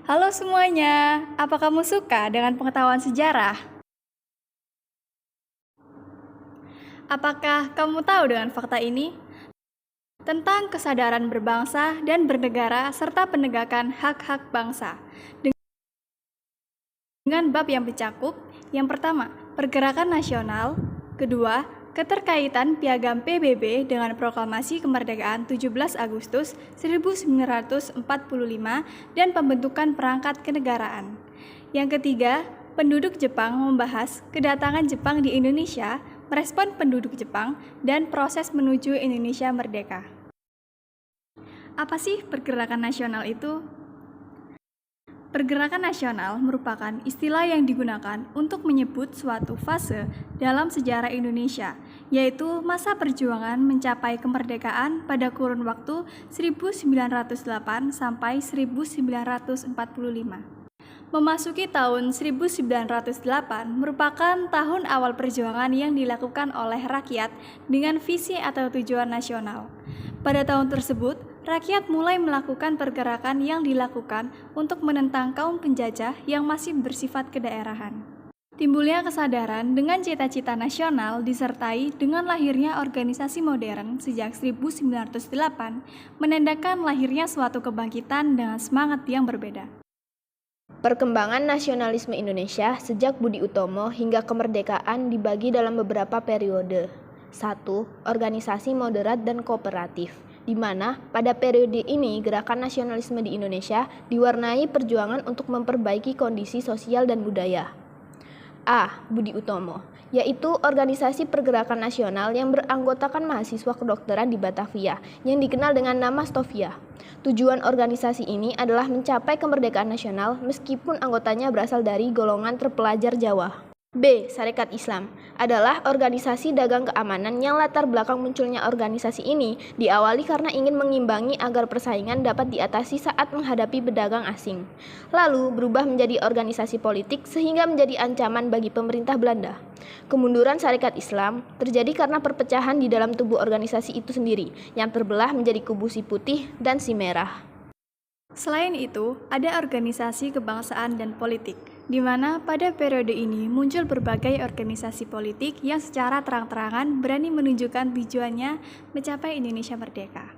Halo semuanya, apa kamu suka dengan pengetahuan sejarah? Apakah kamu tahu dengan fakta ini? Tentang kesadaran berbangsa dan bernegara serta penegakan hak-hak bangsa. Dengan bab yang mencakup, yang pertama, pergerakan nasional, kedua, keterkaitan Piagam PBB dengan Proklamasi Kemerdekaan 17 Agustus 1945 dan pembentukan perangkat kenegaraan. Yang ketiga, penduduk Jepang membahas kedatangan Jepang di Indonesia, merespon penduduk Jepang, dan proses menuju Indonesia merdeka. Apa sih pergerakan nasional itu? Pergerakan nasional merupakan istilah yang digunakan untuk menyebut suatu fase dalam sejarah Indonesia, yaitu masa perjuangan mencapai kemerdekaan pada kurun waktu 1908 sampai 1945. Memasuki tahun 1908 merupakan tahun awal perjuangan yang dilakukan oleh rakyat dengan visi atau tujuan nasional. Pada tahun tersebut, rakyat mulai melakukan pergerakan yang dilakukan untuk menentang kaum penjajah yang masih bersifat kedaerahan. Timbulnya kesadaran dengan cita-cita nasional disertai dengan lahirnya organisasi modern sejak 1908 menandakan lahirnya suatu kebangkitan dengan semangat yang berbeda. Perkembangan nasionalisme Indonesia sejak Budi Utomo hingga kemerdekaan dibagi dalam beberapa periode. 1. Organisasi moderat dan kooperatif, di mana pada periode ini gerakan nasionalisme di Indonesia diwarnai perjuangan untuk memperbaiki kondisi sosial dan budaya. A. Budi Utomo, yaitu organisasi pergerakan nasional yang beranggotakan mahasiswa kedokteran di Batavia yang dikenal dengan nama Stovia. Tujuan organisasi ini adalah mencapai kemerdekaan nasional meskipun anggotanya berasal dari golongan terpelajar Jawa. B. Sarekat Islam adalah organisasi dagang keamanan yang latar belakang munculnya organisasi ini diawali karena ingin mengimbangi agar persaingan dapat diatasi saat menghadapi pedagang asing. Lalu berubah menjadi organisasi politik sehingga menjadi ancaman bagi pemerintah Belanda. Kemunduran Sarekat Islam terjadi karena perpecahan di dalam tubuh organisasi itu sendiri yang terbelah menjadi kubu si putih dan si merah. Selain itu, ada organisasi kebangsaan dan politik, di mana pada periode ini muncul berbagai organisasi politik yang secara terang-terangan berani menunjukkan tujuannya mencapai Indonesia merdeka.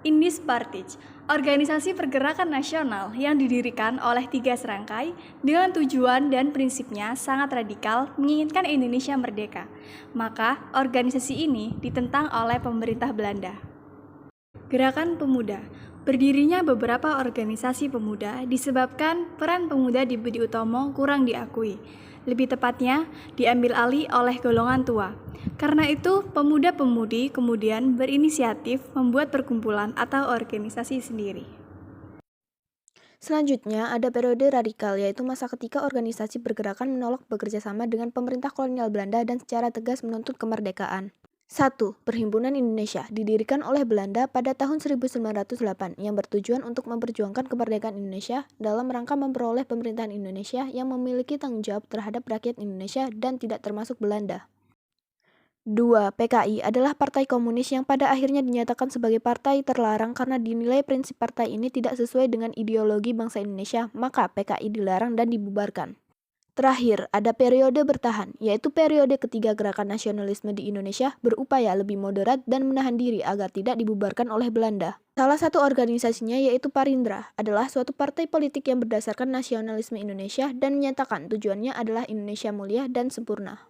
Indis Partij, organisasi pergerakan nasional yang didirikan oleh 3 serangkai dengan tujuan dan prinsipnya sangat radikal menginginkan Indonesia merdeka. Maka, organisasi ini ditentang oleh pemerintah Belanda. Gerakan Pemuda. Berdirinya beberapa organisasi pemuda disebabkan peran pemuda di Budi Utomo kurang diakui. Lebih tepatnya, diambil alih oleh golongan tua. Karena itu, pemuda-pemudi kemudian berinisiatif membuat perkumpulan atau organisasi sendiri. Selanjutnya, ada periode radikal, yaitu masa ketika organisasi pergerakan menolak bekerja sama dengan pemerintah kolonial Belanda dan secara tegas menuntut kemerdekaan. 1. Perhimpunan Indonesia didirikan oleh Belanda pada tahun 1908 yang bertujuan untuk memperjuangkan kemerdekaan Indonesia dalam rangka memperoleh pemerintahan Indonesia yang memiliki tanggung jawab terhadap rakyat Indonesia dan tidak termasuk Belanda. 2. PKI adalah partai komunis yang pada akhirnya dinyatakan sebagai partai terlarang karena dinilai prinsip partai ini tidak sesuai dengan ideologi bangsa Indonesia, maka PKI dilarang dan dibubarkan. Terakhir, ada periode bertahan, yaitu periode ketiga gerakan nasionalisme di Indonesia berupaya lebih moderat dan menahan diri agar tidak dibubarkan oleh Belanda. Salah satu organisasinya yaitu Parindra, adalah suatu partai politik yang berdasarkan nasionalisme Indonesia dan menyatakan tujuannya adalah Indonesia mulia dan sempurna.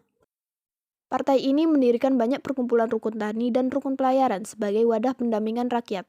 Partai ini mendirikan banyak perkumpulan rukun tani dan rukun pelayaran sebagai wadah pendampingan rakyat.